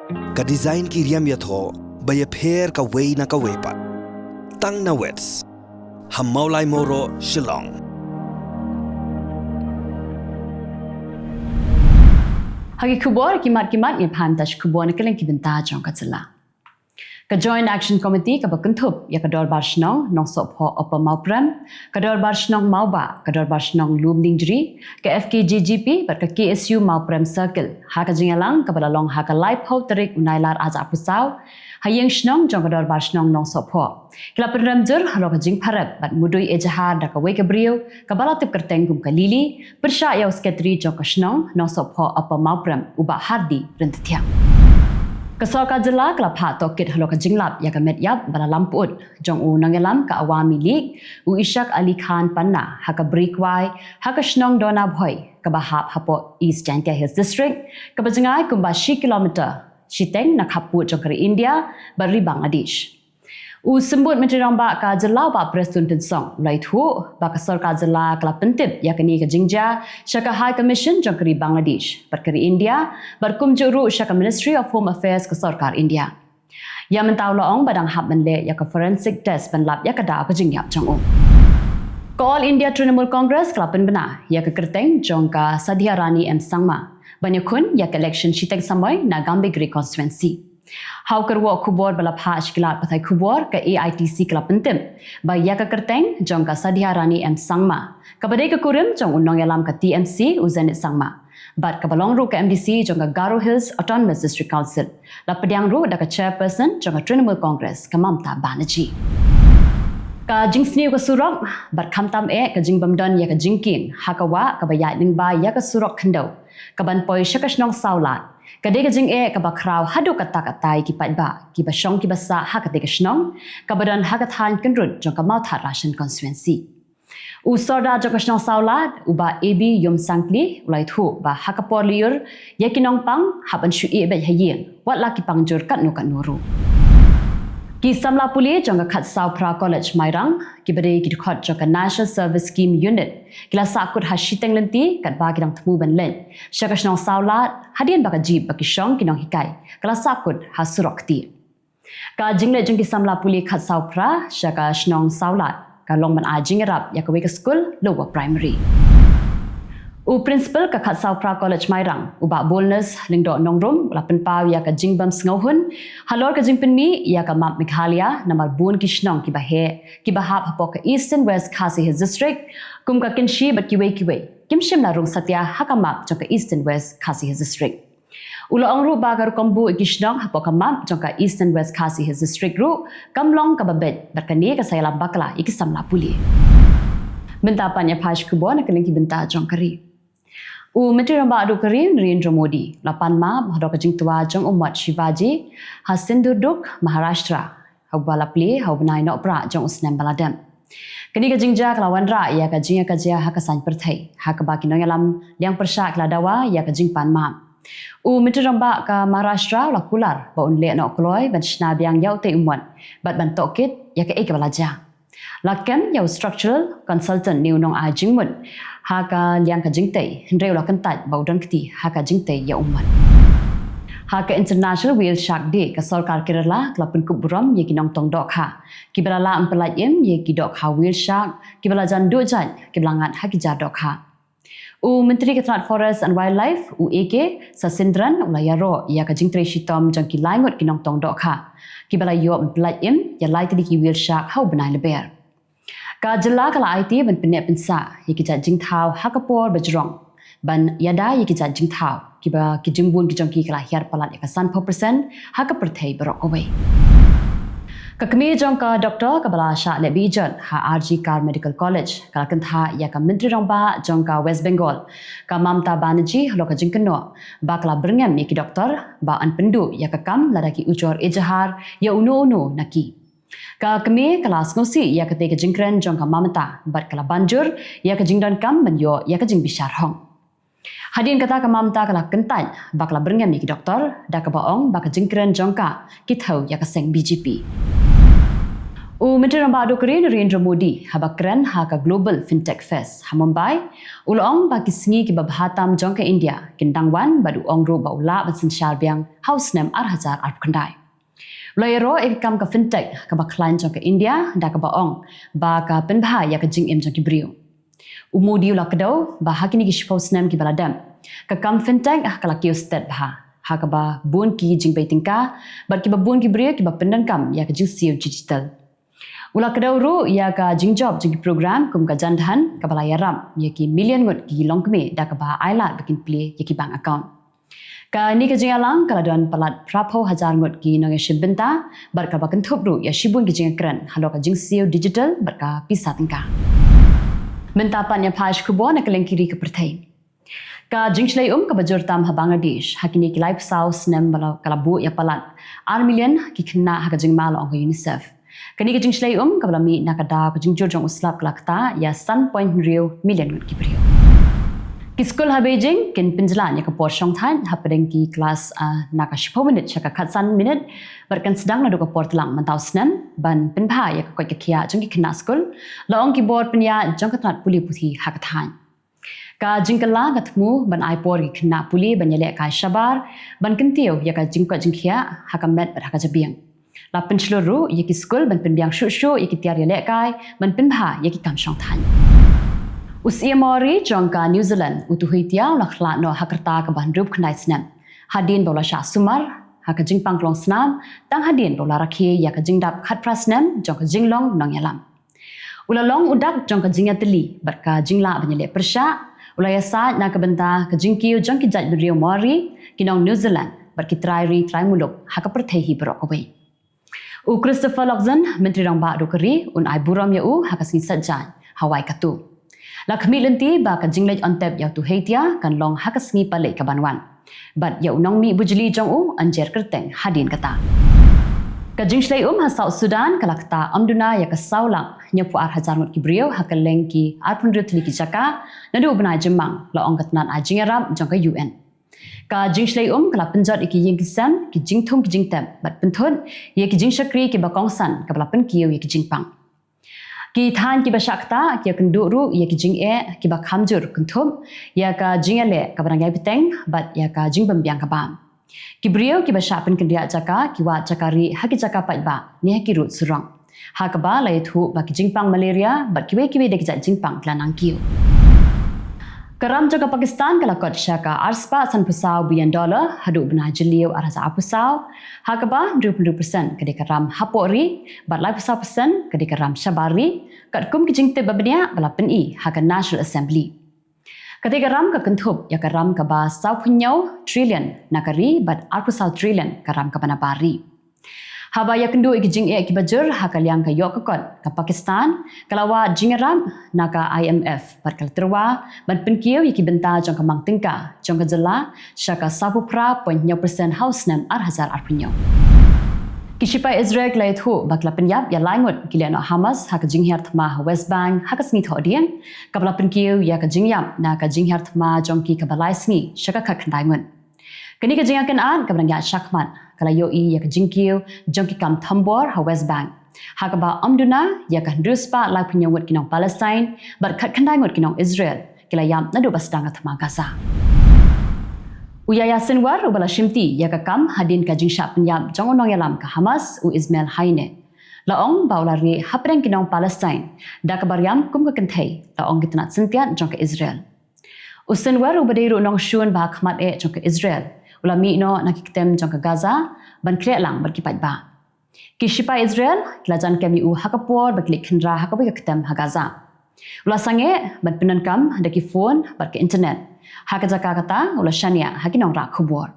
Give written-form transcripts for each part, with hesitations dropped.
ka design ki riam ya tho ba ya pher ka wei na ka wepat tang na wets ham maulai moro shillong Hagi Khubor kimat ni phan tash Khubor na Kylleng ki benta jong ka Jylla. Ka Joint Action Committee ka bakuntup ya ka dor barshnong nong sopho opa maupram ka dor barshnong mauba ka dor barshnong lum dingjri ka FKJGP bat ka KSU maupram circle ha ka jingalang ka balalong ha ka live ho tarik Nailar aja pusau hayeng shnong jong ka dor barshnong nong sopho kila penramjur halo ka jing pharap bat mudui ejahar da ka wei ka brio ka balatip kerteng gum ka lili persha ya sekretari jong ka shnong nong sopho opa maupram uba hardi renthiang Kesorka Jylla kala pha tokit halo ka jinglap ya ka met yap bala lamput jong u nangelam ka Awami League u Ishak Ali Khan panna ha ka brikwai ha ka shnong dona bhoi ka bahap hapo East Janka Hills District ka bajangai kumba 10 kilometer Shiteng na khaput jong kari India bari Bangladesh u sembut menteri ramba ka Jylla ba presun song lai thu ba ka Kesorka Jylla kala pentip ya kani ka jingja shaka high commission jong kari Bangladesh bar kari India bar kumjuru shaka Ministry of Home Affairs ka Sarkar India ya mentau loong badang hab menle ya ka forensic test penlap ya ka da ka jingyap jong All India Trinamool Congress kala penbena ya ka kerteng jong ka Sadhya Rani M Sangma banyakun ya ka election Shiteng Samoy na Gambigri constituency How kerwa Khubor bala pha ashkilat pathai Khubor ka AITC kala pentim ba ya ka kerteng jong ka Sadhya Rani M Sangma ka badai ka kurim jong unong yalam ka TMC Uzenit Sangma bat ka balong ru ka MDC jong ka Garo Hills Autonomous District Council la pediang ru da ka chairperson jong ka Trinamool Congress ka Mamta Banerjee ka jingsniu ka surok bat khamtam ka jingbamdon ya ka jingking hakawa ka bayat ningba ya ka surok khandau ka ban poi shakashnong saulat Kadai ka jing ka bakraw hadu kata katai ki patba ki basong ki basa ha kadai ka shnong ka badan ha kathan kenrut jong ka Mauthat Russian constituency. Usorda jong ka shnong saulat uba AB yom sangkli ulai thu ba ha ka por liur yakinong pang haban shu e ba hayeng wat la ki pangjur kat no nuru. Ki samla puli jong ka khat Saupra College Mairang ki badai ki khot jong ka National Service Scheme Unit kila sakut ha shiteng lenti kat ba ki dang thmu ban len shaka shnong saulat hadian baka jib baki shong kinong hikai kala sakut ha surokti ka jingle jong ki samla puli khat Saupra shaka shnong saulat ka longman a jingerap ya ka weka school lower primary U principal ka khat Saupra College Mairang uba bolness lingdo nongrum la penpaw ya ka jingbam sngohun halor ka jingpenmi ya ka map Meghalaya namar bun ki shnong ki bahe ki bahap hapo ka Eastern West Khasi Hills District kum ka kinshi bat kiwei kimshim na rung satya hakamap jong ka Eastern West Khasi Hills District Ulo ang ru bagar kombu ikishnong hapo ka map jong ka Eastern West Khasi Hills District ru kamlong ka babet bat kani ka sayala bakla ikisamla puli Bentapan ya phash Khubor na Kylleng ki benta jong kari U menteri ramba adu kari Narendra Modi lapan ma hadok jing tua jong umat Shivaji hasin duduk Maharashtra hawala pli hawbnai no pra jong usnem baladam Kini ka jingja kelawan ra ya ka jinga ka jia ha ka san Pyrthei ha ka baki nong yalam liang persha keladawa ya ka jing pan ma U menteri ramba ka Maharashtra la kular ba un le no kloi ban shna biang yau te umwan bat ban tokit ya ka ek balaja Lakem yau structural consultant new nong a jingmun haka liang ka jingtei hendreu la kantat baudan kti haka jingtei ya umman haka international whale shark day ka sarkar Kerala klapun kuburam ye kinong tong dok ha kibalala ampalat yem ye ki dok ha whale shark kibala jan do jan kibalangat ha ki ja dok ha u menteri ketat forest and wildlife u AK Sasindran ulayaro ya ka jingtrei shitom jang ki laingot kinong tong dok ha kibala yo ampalat yem ya lai tadi ki whale shark hau benai leber Ka Jylla kala IT ban penek pensa yikijat jingthau hakapor bajrong ban yada yikijat jingthau kiba kijingbun kijongki kala hiar palat yakasan 4% haka Pyrthei berok away Ka kami jong ka doktor ka bala sha le bijan ha RG Kar Medical College kala kentha ya ka menteri ramba jong ka West Bengal ka Mamta Banerjee halo ka jingkeno ba kala berngam yiki doktor ba an pendu ya ka kam ladaki ucor ejahar ya uno naki Ka kami kelas ngosi ya ketika jingkren jong ka mamata bat kala banjur ya ke jingdan kam banyo ya ke jing bishar hong. Hadin kata ka mamta kala kentan bakla berngam ki doktor da ka baong ba ka jingkren jong ka kithau ya ke seng BGP. Menteri Rambak Dokeri Narendra Modi habakran ka Global Fintech Fest ha Mumbai ulong bagi sengi ki babhatam jong ke India kindangwan badu ongru baula bansin syarbiang house name arhajar arkandai Layro ekam ka fintech ka baklan jong ke India da ka baong ba ka penbha ya ka jing em jong ki brio Modi ula kedau ba hakini ki house name ki baladam ka kam fintech ka lakio state ba ha ka ba bun ki jing baitingka ba ki ba bun ki brio ki ba pendan kam ya ka jing sio digital Ula kedau ia ka jingjob jing program kum ka jandhan ka balaya ram ia ki million ngot ki longkme da ka ba aila bikin play ia ki bank account. Ka ni ka jingalang kala don palat prapo hajar ngot ki nang shibenta bar ka ba kentup ia shibun ki jingakran halo ka jingsio digital bar ka pisa tingka. Mentapan ya pash Khubor na Kylleng kiri ka Pyrthei. Ka jingslay ka bajur tam ha Bangladesh hakini ki life house nem bala kalabu ya palat 1 million ki kena ha ka jingmal ong UNICEF. Kani ka jingslay kabalami nakada ka jingjur jong uslap kalakta ya 1.0 million ngut kibriyo. Ki school ha Beijing kin pinjlan ya ka por shong than ha pedeng ki class naka 10 minute chaka khatsan minute barkan sedang na do ka por tlang mantau snan ban pinbha ya ka koi ka khia jong ki khna school laong ki bor pinya jong ka tat puli puthi ha ka than. Ka jingkala ka thmu ban ai por ki khna puli ban yale ka shabar ban kintiu ya ka jingka jingkhia ha ka met ha ka jabiang. La penceluru yaki skul ban penbiang shu yaki tiar yale kai ban penbha yaki kam shong than usia mori jongka New Zealand utuhui tiang la khla no hakarta ka ban rup khnai snam hadin bola sha sumar ha ka jingpang klong snam tang hadin bola rakhi ya ka jingdap khat prasnam jongka jinglong nong yalam ulalong udak jongka jingatli barka jingla banyale persha ulaya sa na ka benta ka jingkiu jongki jaj brio mori kinong New Zealand barki trai muluk ha ka Pyrthei hi brok away Christopher Loxon, Menteri Rambak Dokeri, ai buram ya hakas ni sajan, Hawaii katu. La kami lenti ba ka jinglej ontep ya tu heitia kan long hakas ni palek ka banwan. Bat ya nong mi bujli jong anjer kerteng hadin kata. Ka jingslej ha South Sudan kalakta amduna ya ka saulang nyapu hajar ngot kibrio Kylleng ki arpundrut li ki jaka nadu benai jemang la ong katnan a jingarap jong ka UN. Ka jingslay kala penjat iki yeng kisan ki jingthum ki jingtam bat penthon ye ki jingshakri ki bakongsan ka balapen kiyo ye ki jingpang ki than ki basakta ki kenduru ye ki jinge ki bakhamjur kunthum ya ka jingale ka barangai piteng bat ya ka jingbambiang ka bam ki brio ki basapen kendia jaka ki wa jakari haki jaka patba ne ki rut surang ha ka ba lai thu ba ki jingpang malaria bat ki we de ki jingpang tlanang kiyo Karam jaga Pakistan kala kot syaka arspa $1 billion hadu bena jeliu arasa apusau hakaba 20% kedi karam hapori bat lai persen kedi karam syabari kat kum kijingte babnia bala peni haka National Assembly ketika ram ka kentup ya karam ka ba sau punyau trillion nakari bat arpusau trillion karam ka banabari Haba ya kendu ikijing ki bajur hakaliang ka yok kot ka Pakistan kalawa jingaram naka IMF barkal terwa ban penkiu iki benta jong ka mangtingka jong ka Jylla syaka 1.9% house nam arhazar arpunyo Kishipa Israel klai thu bakla penyap ya laingut kiliano Hamas haka jinghiar thma West Bank haka sngi thodian kabla penkiu ya ka jingyam naka jinghiar thma jong ki ka balai sngi syaka khandaingun Kini ka jingakan an kabrang ya syakman kala yoi ya ka jingkiu jongki kam thambor ha West Bank hakaba amduna ya ka druspa la punyawat kinong Palestine bar khat khandai ngot kinong Israel kila yam nadu basdang athma Gaza Uyaya senwar ubala shimti ya ka kam hadin ka jingsha penyam jongonong yalam ka Hamas Ismail Haine laong baulari hapreng kinong Palestine da ka baryam kum ka kenthei laong gitnat sentian jong ka Israel Usenwar ubadeiru nong shun ba khmat jong ka Israel ulami no nakiktem jong ka Gaza ban kre lang berkipat ba kishipa Israel lajan kami hakapor baklik khendra hakabai kaktem ha Gaza ula sange ban penankam daki phone barke internet hakajaka kata ula shania hakinong ra Khubor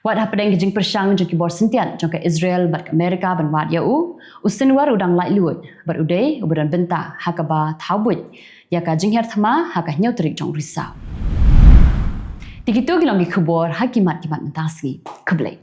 wat hapedeng jing persang jong ki bor sentian jong ka Israel barke Amerika ban wat ya usenwar udang lai lut bar udai ubadan benta hakaba thawbut ya ka jingher thama haka nyotrik jong risau Tikitu kilong Khubor hakimat kimat mentasgi keblai